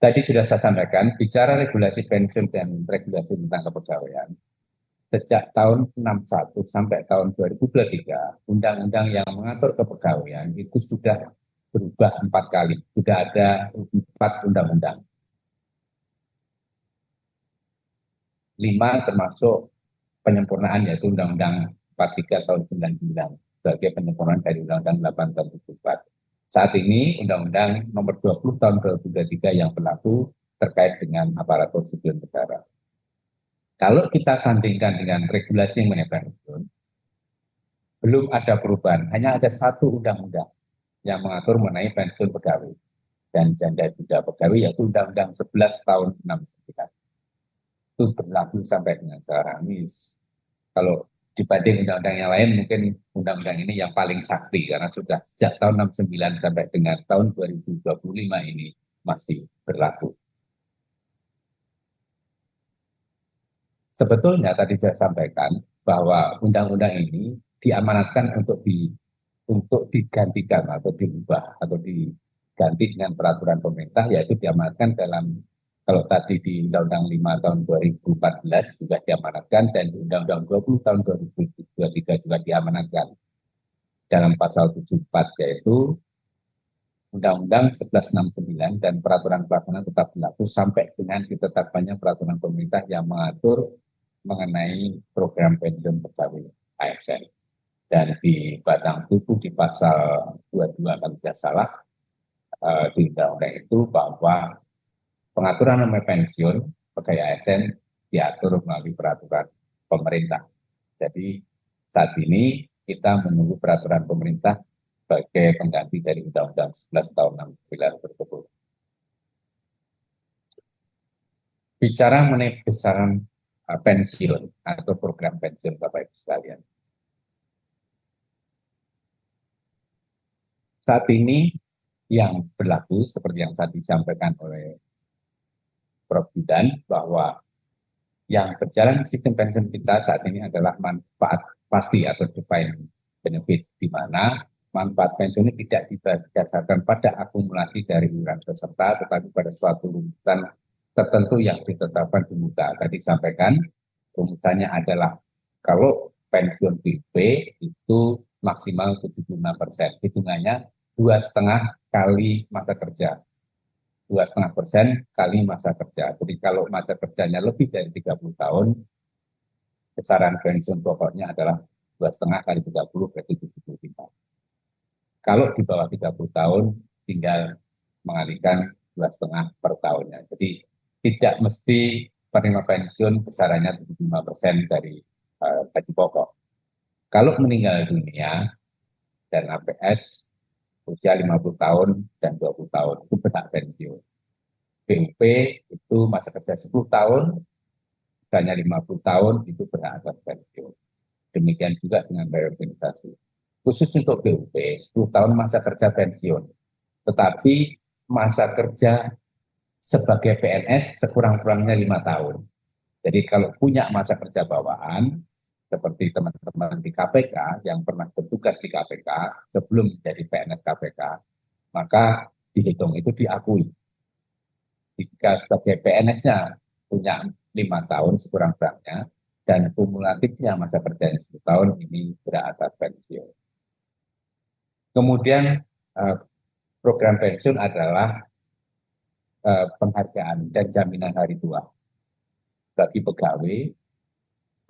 Tadi sudah saya sampaikan, bicara regulasi pensiun dan regulasi tentang kepegawaian, sejak tahun 61 sampai tahun 2023, undang-undang yang mengatur kepegawaian itu sudah berubah 4 kali. Sudah ada 4 undang-undang. 5 termasuk penyempurnaan, yaitu Undang-Undang 43 tahun 99 sebagai penyempurnaan dari Undang-Undang 8 tahun 2004. Saat ini Undang-Undang nomor 20 tahun 2023 yang berlaku terkait dengan aparatur sipil negara. Kalau kita sandingkan dengan regulasi mengenai pensiun, belum ada perubahan, hanya ada 1 undang-undang yang mengatur mengenai pensiun pegawai dan janda duda pegawai, yaitu Undang-Undang 11 tahun 69. Itu berlaku sampai dengan sekarang ini. Kalau dibanding undang-undang yang lain, mungkin undang-undang ini yang paling sakti karena sudah sejak tahun 69 sampai dengan tahun 2025 ini masih berlaku. Sebetulnya tadi saya sampaikan bahwa undang-undang ini diamanatkan untuk digantikan atau diubah atau diganti dengan peraturan pemerintah, yaitu diamanatkan dalam, kalau tadi di Undang-Undang 5 tahun 2014 juga diamanatkan, dan di Undang-Undang 20 tahun 2023 juga diamanatkan dalam pasal 74, yaitu Undang-Undang 1169 dan peraturan pelaksanaan tetap berlaku sampai dengan ditetapkannya peraturan pemerintah yang mengatur mengenai program pensiun pegawai ASN. Dan di batang tubuh di pasal 22 kalau tidak salah di undang-undang itu bahwa pengaturan nomor pensiun pegawai ASN diatur melalui peraturan pemerintah. Jadi saat ini kita menunggu peraturan pemerintah sebagai pengganti dari Undang-Undang 11 tahun 69 tersebut. Bicara mengenai besaran pensiun atau program pensiun Bapak Ibu sekalian. Saat ini yang berlaku seperti yang tadi disampaikan oleh Prof. Bidan, bahwa yang berjalan sistem pensiun kita saat ini adalah manfaat pasti atau defined benefit, di mana manfaat pensiun ini tidak didasarkan pada akumulasi dari iuran peserta, tetapi pada suatu rumusan tertentu yang ditetapkan di muka. Tadi sampaikan rumusannya adalah kalau pensiun PB itu maksimal 75%, hitungannya 2,5 kali masa kerja. 2,5% kali masa kerja. Jadi kalau masa kerjanya lebih dari 30 tahun, besaran pensiun pokoknya adalah 2,5 kali 30 berarti 75. Kalau di bawah 30 tahun, tinggal mengalihkan 2,5 per tahunnya. Jadi tidak mesti penerima pensiun besarannya 75% dari gaji pokok. Kalau meninggal dunia dan APS usia 50 tahun dan 20 tahun itu berhak pensiun. BUP itu masa kerja 10 tahun, usianya 50 tahun itu berhak atas pensiun. Demikian juga dengan reorganisasi. Khusus untuk BUP, 10 tahun masa kerja pensiun. Tetapi masa kerja sebagai PNS sekurang-kurangnya 5 tahun. Jadi kalau punya masa kerja bawaan, seperti teman-teman di KPK yang pernah bertugas di KPK sebelum menjadi PNS KPK, maka dihitung itu diakui. Jika sebagai PNS-nya punya 5 tahun sekurang-kurangnya, dan kumulatifnya masa kerja 10 tahun ini berhak atas pensiun. Kemudian program pensiun adalah penghargaan dan jaminan hari tua bagi pegawai,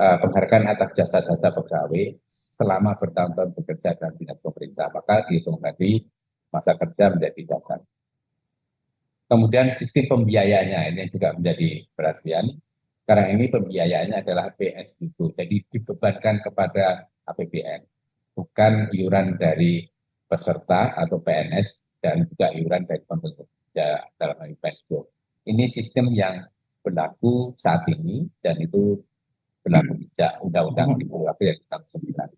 penghargaan atas jasa-jasa pegawai selama bertahun-tahun bekerja dalam dinas pemerintah, maka dihitung tadi masa kerja menjadi dasar. Kemudian sistem pembiayaannya ini juga menjadi perhatian, karena ini pembiayaannya adalah PSBU, jadi dibebankan kepada APBN, bukan iuran dari peserta atau PNS dan juga iuran dari pekerja dalam hal pensiun. Ini sistem yang berlaku saat ini dan itu berlaku sejak Undang-Undang 2009.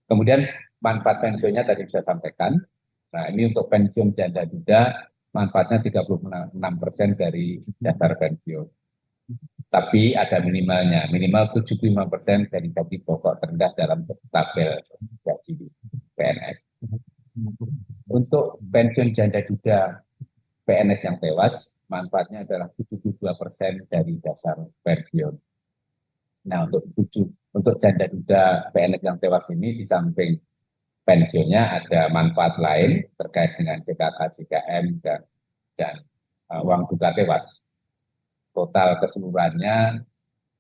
Kemudian manfaat pensiunnya tadi saya sampaikan. Nah, ini untuk pensiun janda duda manfaatnya 36% dari dasar pensiun. Tapi ada minimalnya, minimal 75% dari gaji pokok terendah dalam tabel gaji PNS. Untuk pensiun janda duda PNS yang tewas, manfaatnya adalah 72% dari dasar pensiun. Nah, untuk janda duda PNS yang tewas ini di samping pensiunnya ada manfaat lain terkait dengan JKK, JKM dan uang duka tewas. Total keseluruhannya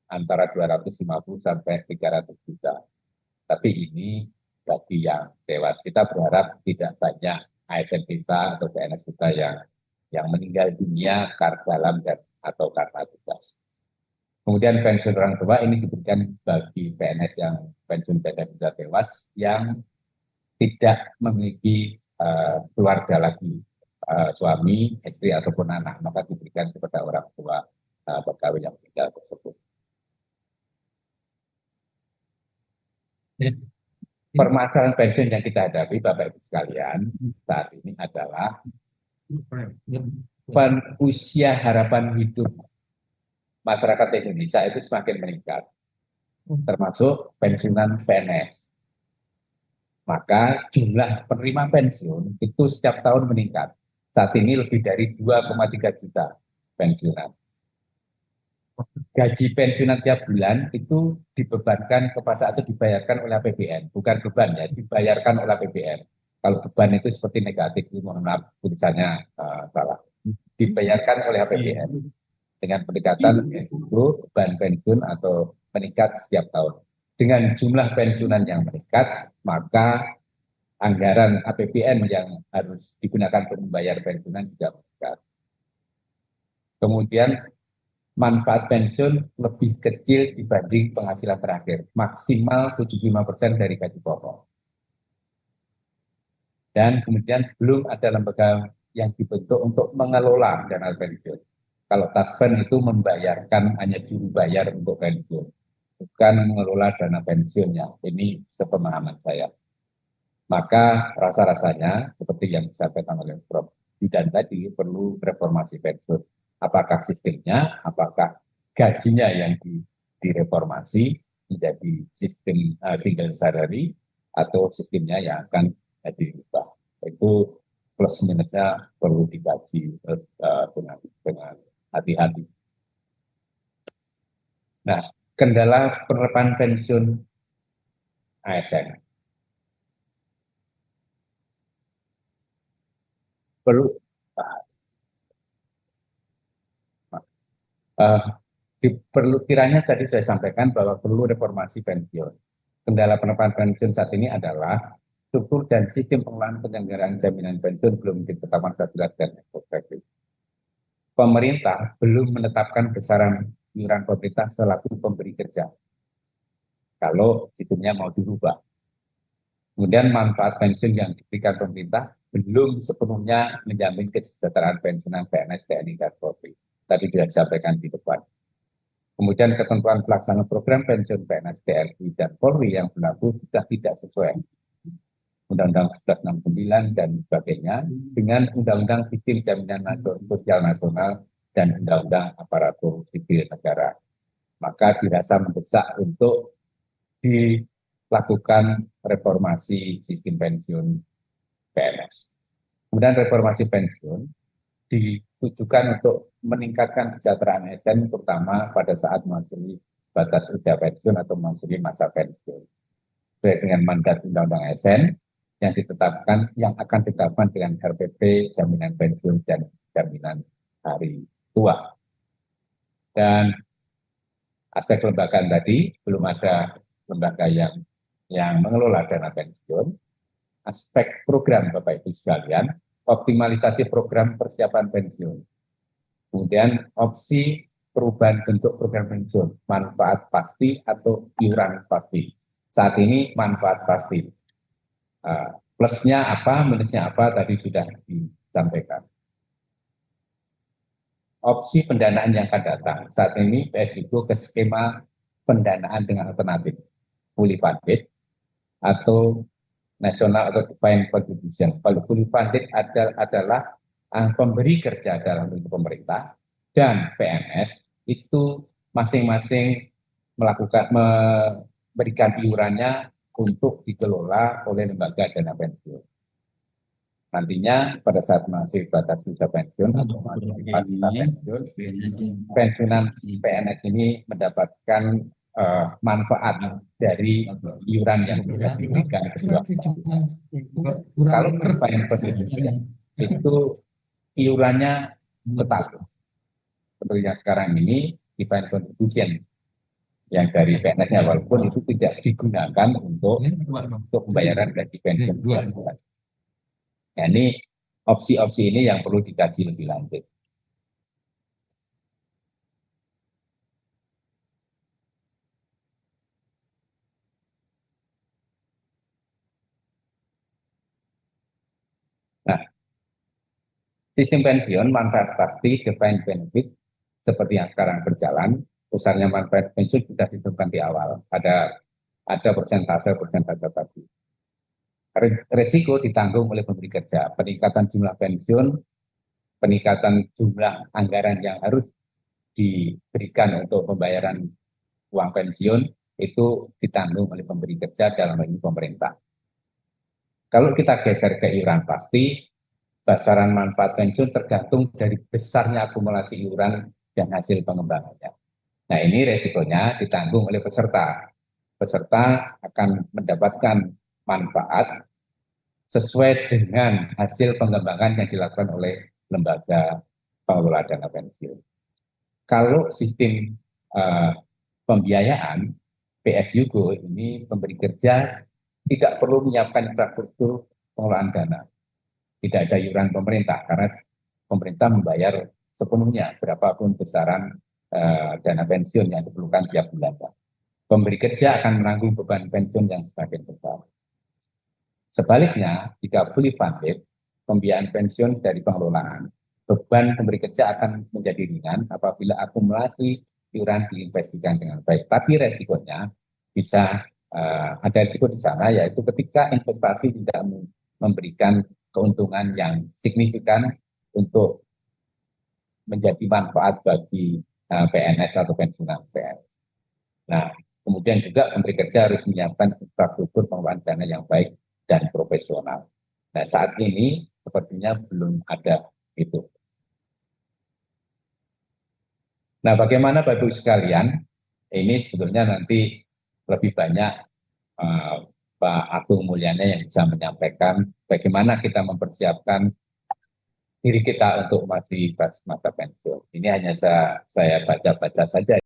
antara 250 sampai 300 juta. Tapi ini bagi yang tewas. Kita berharap tidak banyak ASN kita atau PNS kita yang meninggal dunia karena dalam atau karena tugas. Kemudian pensiun orang tua ini diberikan bagi PNS yang pensiun janda duda tewas yang tidak memiliki keluarga lagi, suami, istri ataupun anak, maka diberikan kepada orang tua pegawai yang meninggal tersebut. Permasalahan pensiun yang kita hadapi, Bapak Ibu sekalian, saat ini adalah usia harapan hidup masyarakat Indonesia itu semakin meningkat, termasuk pensiunan PNS. Maka jumlah penerima pensiun itu setiap tahun meningkat. Saat ini lebih dari 2,3 juta pensiunan. Gaji pensiunan tiap bulan itu dibebankan kepada atau dibayarkan oleh APBN, bukan beban ya, dibayarkan oleh APBN. Kalau beban itu seperti negatif, mohon maaf tulisannya salah. Dibayarkan oleh APBN dengan pendekatan itu beban pensiun atau meningkat setiap tahun. Dengan jumlah pensiunan yang meningkat, maka anggaran APBN yang harus digunakan untuk membayar pensiunan juga meningkat. Kemudian manfaat pensiun lebih kecil dibanding penghasilan terakhir, maksimal 75% dari gaji pokok. Dan kemudian belum ada lembaga yang dibentuk untuk mengelola dana pensiun. Kalau Taspen itu membayarkan hanya juru bayar untuk pensiun, bukan mengelola dana pensiunnya. Ini sepemahaman saya. Maka rasa-rasanya seperti yang disampaikan oleh Prof. Yudan tadi perlu reformasi pensiun. Apakah sistemnya, apakah gajinya yang direformasi menjadi sistem single salary atau sistemnya yang akan dirubah. Itu plus minusnya perlu dikaji dengan hati-hati. Nah, kendala penerapan pensiun ASN. Perlu kiranya tadi saya sampaikan bahwa perlu reformasi pensiun. Kendala penerapan pensiun saat ini adalah struktur dan sistem pengelolaan penyelenggaraan jaminan pensiun belum ditetapkan secara jelas dan efektif. Pemerintah belum menetapkan besaran iuran pemerintah selaku pemberi kerja. Kalau sistemnya mau dirubah. Kemudian manfaat pensiun yang diberikan pemerintah belum sepenuhnya menjamin kesejahteraan pensiunan PNS, TNI, dan Polri. Tadi sudah disampaikan di depan. Kemudian ketentuan pelaksanaan program pensiun PNS, TNI, dan Polri yang berlaku sudah tidak sesuai Undang-Undang 1169 dan sebagainya dengan Undang-Undang Sistem Jaminan Sosial Nasional dan Undang-Undang Aparatur Sipil Negara. Maka dirasa mendesak untuk dilakukan reformasi sistem pensiun PNS. Kemudian reformasi pensiun ditujukan untuk meningkatkan kesejahteraan ASN terutama pada saat memasuki batas usia pensiun atau memasuki masa pensiun. Sesuai dengan mandat Undang-Undang ASN yang ditetapkan, yang akan ditetapkan dengan RPP, jaminan pensiun dan jaminan hari tua. Dan aspek kelembagaan tadi belum ada lembaga yang mengelola dana pensiun. Aspek program Bapak Ibu sekalian, optimalisasi program persiapan pensiun. Kemudian opsi perubahan bentuk program pensiun, manfaat pasti atau iuran pasti. Saat ini manfaat pasti. Plusnya apa, minusnya apa tadi sudah disampaikan. Opsi pendanaan yang akan datang. Saat ini PSBU ke skema pendanaan dengan alternatif. Fully funded atau national atau defined contribution. Kalau fully funded adalah pemberi kerja dalam bentuk pemerintah dan PNS itu masing-masing memberikan iurannya untuk dikelola oleh lembaga dana pensiun. Nantinya pada saat masih batas usia pensiun atau masih masa pensiun, pensiunan PNS ini mendapatkan manfaat dari iuran yang sudah diberikan kedua. Kalau defined contribution itu iurannya tetap seperti yang sekarang ini defined contribution yang dari PNS-nya, walaupun itu tidak digunakan untuk pembayaran gaji pensiun. Nah, ini opsi-opsi ini yang perlu dikaji lebih lanjut. Nah, sistem pensiun manfaat pasti defined benefit seperti yang sekarang berjalan, besarnya manfaat pensiun sudah ditentukan di awal. Ada persentase tadi. Resiko ditanggung oleh pemberi kerja, peningkatan jumlah pensiun, peningkatan jumlah anggaran yang harus diberikan untuk pembayaran uang pensiun itu ditanggung oleh pemberi kerja dalam hal ini pemerintah. Kalau kita geser ke iuran pasti, besaran manfaat pensiun tergantung dari besarnya akumulasi iuran dan hasil pengembangannya. Nah, ini resikonya ditanggung oleh peserta. Peserta akan mendapatkan manfaat sesuai dengan hasil pengembangan yang dilakukan oleh lembaga pengelola dana pensiun. Kalau sistem pembiayaan PFUGO ini pemberi kerja tidak perlu menyiapkan infrastruktur pengelolaan dana. Tidak ada iuran pemerintah karena pemerintah membayar sepenuhnya berapapun besaran dana pensiun yang diperlukan tiap bulan. Pemberi kerja akan menanggung beban pensiun yang semakin besar. Sebaliknya, jika fully funded, pembiayaan pensiun dari pengelolaan, beban pemberi kerja akan menjadi ringan apabila akumulasi iuran diinvestasikan dengan baik. Tapi resikonya bisa ada risiko di sana, yaitu ketika investasi tidak memberikan keuntungan yang signifikan untuk menjadi manfaat bagi PNS atau pensiunan PNS. Nah, kemudian juga pemberi kerja harus menyiapkan infrastruktur pengelolaan dana yang baik dan profesional. Nah, saat ini sepertinya belum ada itu. Nah, bagaimana Bapak Ibu sekalian? Ini sebetulnya nanti lebih banyak Pak Agung Mulyana yang bisa menyampaikan bagaimana kita mempersiapkan diri kita untuk masa pensiun. Ini hanya saya baca-baca saja.